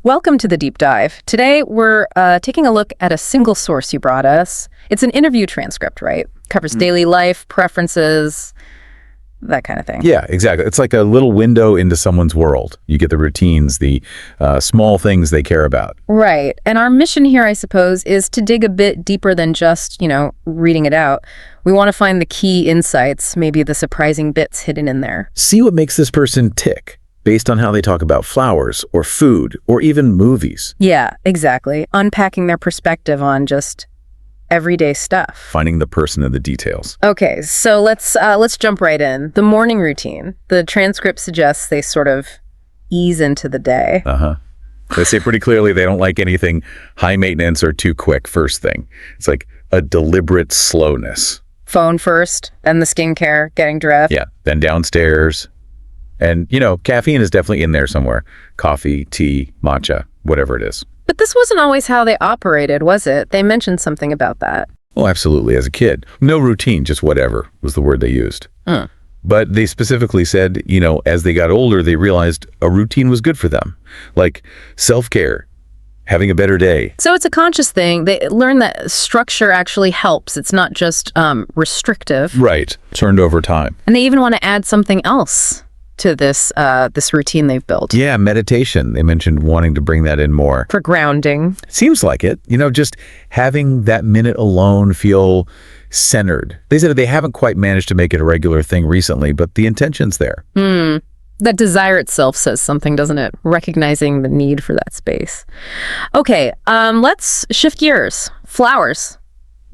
Welcome to the deep dive. Today, we're taking a look at a single source you brought us. It's an interview transcript, right? Covers daily life, preferences, that kind of thing. Yeah, exactly. It's like a little window into someone's world. You get the routines, the small things they care about. Right. And our mission here, I suppose, is to dig a bit deeper than just, reading it out. We want to find the key insights, maybe the surprising bits hidden in there. See what makes this person tick, based on how they talk about flowers or food or even movies. Yeah, exactly. Unpacking their perspective on just everyday stuff. Finding the person in the details. Okay, so let's jump right in. The morning routine. The transcript suggests they sort of ease into the day. They say pretty clearly they don't like anything high maintenance or too quick first thing. It's like a deliberate slowness. Phone first, then the skincare, getting dressed. Yeah, then downstairs. And, caffeine is definitely in there somewhere. Coffee, tea, matcha, whatever it is. But this wasn't always how they operated, was it? They mentioned something about that. Well, absolutely. As a kid, no routine, just whatever was the word they used. But they specifically said, as they got older, they realized a routine was good for them. Like self-care, having a better day. So it's a conscious thing. They learn that structure actually helps. It's not just restrictive. Right. Turned over time. And they even want to add something else to this routine they've built. Yeah, meditation. They mentioned wanting to bring that in more. For grounding. Seems like it. Just having that minute alone feel centered. They said they haven't quite managed to make it a regular thing recently, but the intention's there. That desire itself says something, doesn't it? Recognizing the need for that space. Okay, let's shift gears. Flowers.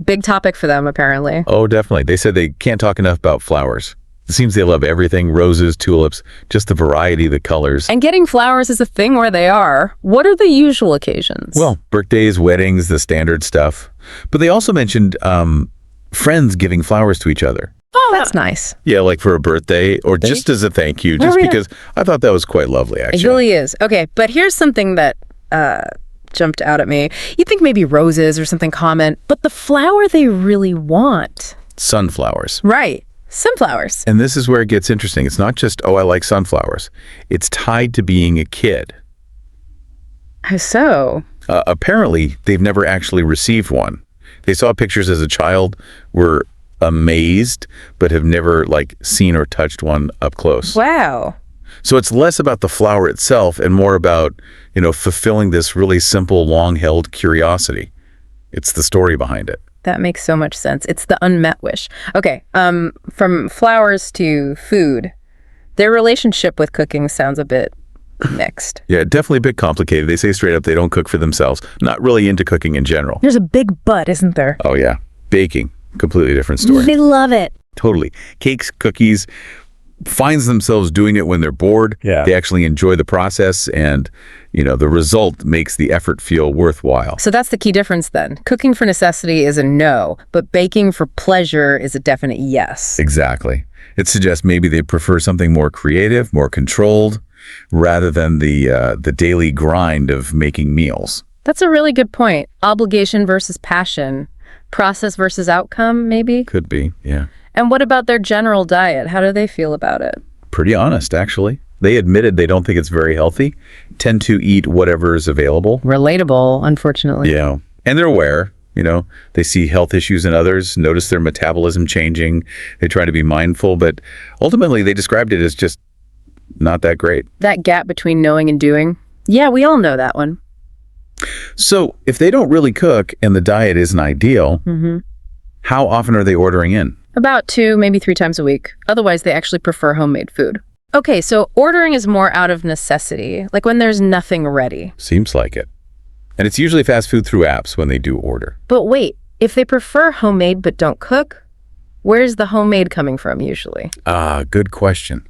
Big topic for them, apparently. Oh, definitely. They said they can't talk enough about flowers. It seems they love everything, roses, tulips, just the variety, the colors. And getting flowers is a thing where they are. What are the usual occasions? Well, birthdays, weddings, the standard stuff. But they also mentioned friends giving flowers to each other. Oh, that's nice. Yeah, like for a birthday or just as a thank you, just because I thought that was quite lovely, actually. It really is. Okay, but here's something that jumped out at me. You'd think maybe roses or something common, but the flower they really want. Sunflowers. Right. Sunflowers. And this is where it gets interesting. It's not just, I like sunflowers. It's tied to being a kid. How so? Apparently, they've never actually received one. They saw pictures as a child, were amazed, but have never seen or touched one up close. Wow. So it's less about the flower itself and more about, fulfilling this really simple, long-held curiosity. It's the story behind it. That makes so much sense. It's the unmet wish. Okay, from flowers to food, their relationship with cooking sounds a bit mixed. Yeah, definitely a bit complicated. They say straight up they don't cook for themselves. Not really into cooking in general. There's a big but, isn't there? Oh, yeah. Baking. Completely different story. They love it. Totally. Cakes, cookies, finds themselves doing it when they're bored. Yeah. They actually enjoy the process and, the result makes the effort feel worthwhile. So that's the key difference then. Cooking for necessity is a no, but baking for pleasure is a definite yes. Exactly. It suggests maybe they prefer something more creative, more controlled, rather than the daily grind of making meals. That's a really good point. Obligation versus passion. Process versus outcome, maybe? Could be, yeah. And what about their general diet? How do they feel about it? Pretty honest, actually. They admitted they don't think it's very healthy, tend to eat whatever is available. Relatable, unfortunately. Yeah. And they're aware, they see health issues in others, notice their metabolism changing. They try to be mindful, but ultimately they described it as just not that great. That gap between knowing and doing. Yeah, we all know that one. So if they don't really cook and the diet isn't ideal, how often are they ordering in? About 2, maybe 3 times a week. Otherwise, they actually prefer homemade food. Okay, so ordering is more out of necessity, like when there's nothing ready. Seems like it. And it's usually fast food through apps when they do order. But wait, if they prefer homemade but don't cook, where's the homemade coming from usually? Good question.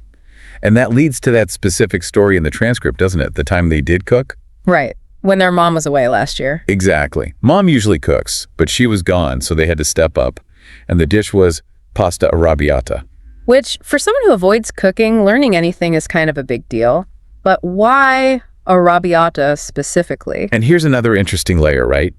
And that leads to that specific story in the transcript, doesn't it? The time they did cook? Right. When their mom was away last year. Exactly. Mom usually cooks, but she was gone, so they had to step up. And the dish was pasta arrabbiata. Which, for someone who avoids cooking, learning anything is kind of a big deal. But why arrabbiata specifically? And here's another interesting layer, right?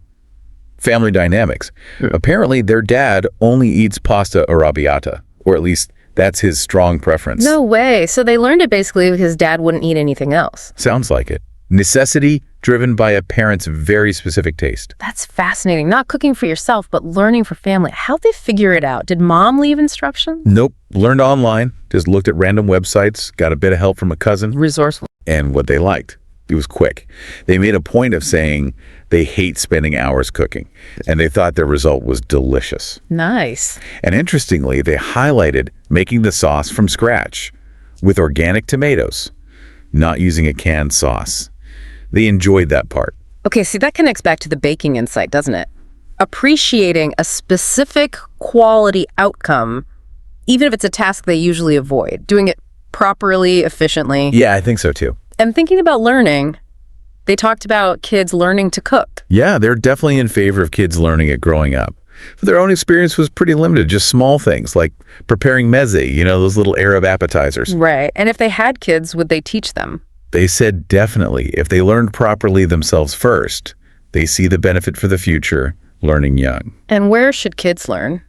Family dynamics. Apparently, their dad only eats pasta arrabbiata, or at least that's his strong preference. No way. So they learned it basically because dad wouldn't eat anything else. Sounds like it. Necessity driven by a parent's very specific taste. That's fascinating. Not cooking for yourself, but learning for family. How'd they figure it out? Did mom leave instructions? Nope. Learned online, just looked at random websites, got a bit of help from a cousin, Resourceful. and what they liked. It was quick. They made a point of saying they hate spending hours cooking, and they thought their result was delicious. Nice. And interestingly, they highlighted making the sauce from scratch with organic tomatoes, not using a canned sauce. They enjoyed that part. Okay, see, that connects back to the baking insight, doesn't it? Appreciating a specific quality outcome, even if it's a task they usually avoid, doing it properly, efficiently. Yeah, I think so too. And thinking about learning, they talked about kids learning to cook. Yeah, they're definitely in favor of kids learning it growing up. But their own experience was pretty limited, just small things like preparing meze, those little Arab appetizers. Right. And if they had kids, would they teach them? They said definitely, if they learned properly themselves first, they see the benefit for the future learning young. And where should kids learn?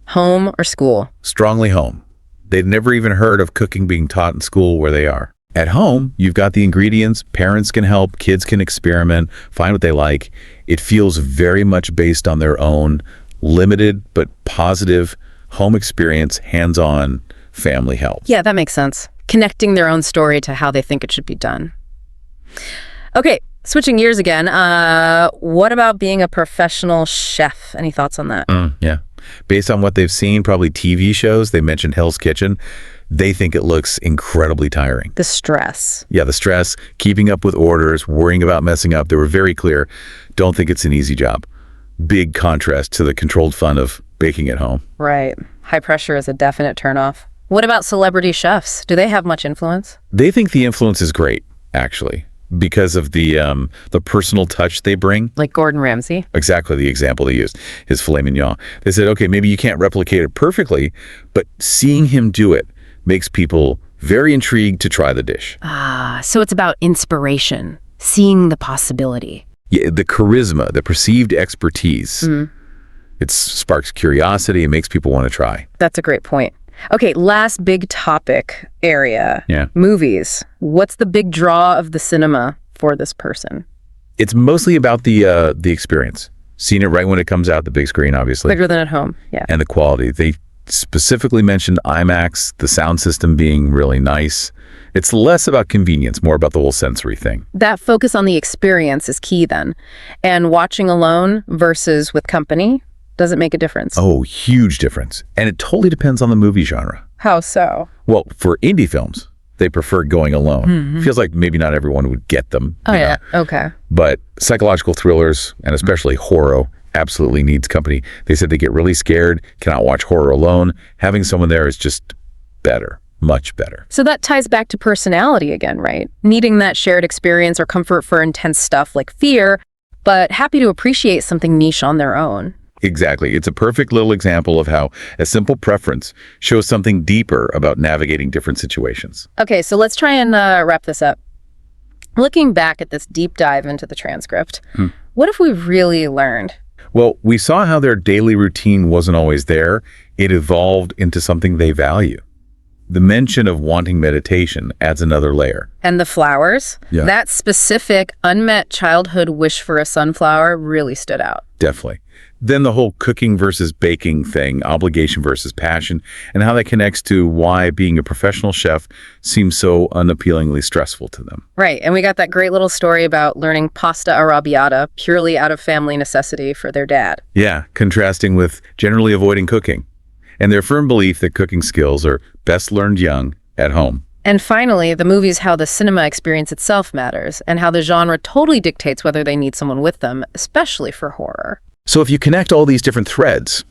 Home or school? Strongly home. They'd never even heard of cooking being taught in school where they are. At home, you've got the ingredients, parents can help, kids can experiment, find what they like. It feels very much based on their own limited but positive home experience, hands-on family help. Yeah, that makes sense. Connecting their own story to how they think it should be done. Okay, switching gears again. What about being a professional chef? Any thoughts on that? Yeah. Based on what they've seen, probably TV shows, they mentioned Hell's Kitchen. They think it looks incredibly tiring. The stress. Yeah, the stress, keeping up with orders, worrying about messing up. They were very clear. Don't think it's an easy job. Big contrast to the controlled fun of baking at home. Right. High pressure is a definite turnoff. What about celebrity chefs? Do they have much influence? They think the influence is great, actually, because of the personal touch they bring. Like Gordon Ramsay? Exactly the example they used, his filet mignon. They said, okay, maybe you can't replicate it perfectly, but seeing him do it makes people very intrigued to try the dish. So it's about inspiration, seeing the possibility. Yeah, the charisma, the perceived expertise. It sparks curiosity and makes people want to try. That's a great point. Okay, last big topic area. Yeah. Movies. What's the big draw of the cinema for this person? It's mostly about the experience. Seeing it right when it comes out, the big screen, obviously. Bigger than at home. Yeah. And the quality. They specifically mentioned IMAX, the sound system being really nice. It's less about convenience, more about the whole sensory thing. That focus on the experience is key then. And watching alone versus with company, does it make a difference? Oh, huge difference. And it totally depends on the movie genre. How so? Well, for indie films, they prefer going alone. Feels like maybe not everyone would get them. Oh, you know. yeah. Okay. But psychological thrillers, and especially horror, absolutely needs company. They said they get really scared, cannot watch horror alone. Having someone there is just better, much better. So that ties back to personality again, right? Needing that shared experience or comfort for intense stuff like fear, but happy to appreciate something niche on their own. Exactly. It's a perfect little example of how a simple preference shows something deeper about navigating different situations. Okay, so let's try and wrap this up. Looking back at this deep dive into the transcript, what if we really learned? Well, we saw how their daily routine wasn't always there. It evolved into something they value. The mention of wanting meditation adds another layer. And the flowers? Yeah. That specific unmet childhood wish for a sunflower really stood out. Definitely. Then the whole cooking versus baking thing, obligation versus passion, and how that connects to why being a professional chef seems so unappealingly stressful to them. Right, and we got that great little story about learning pasta arrabbiata purely out of family necessity for their dad. Yeah, contrasting with generally avoiding cooking, and their firm belief that cooking skills are best learned young at home. And finally, the movie's how the cinema experience itself matters, and how the genre totally dictates whether they need someone with them, especially for horror. So if you connect all these different threads,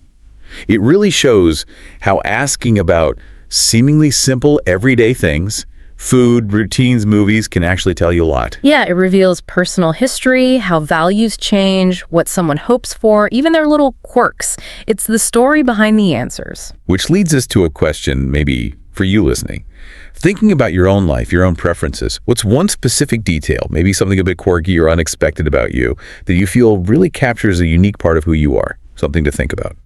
it really shows how asking about seemingly simple everyday things, food, routines, movies, can actually tell you a lot. Yeah, it reveals personal history, how values change, what someone hopes for, even their little quirks. It's the story behind the answers. Which leads us to a question maybe for you listening. Thinking about your own life, your own preferences, what's one specific detail, maybe something a bit quirky or unexpected about you, that you feel really captures a unique part of who you are? Something to think about.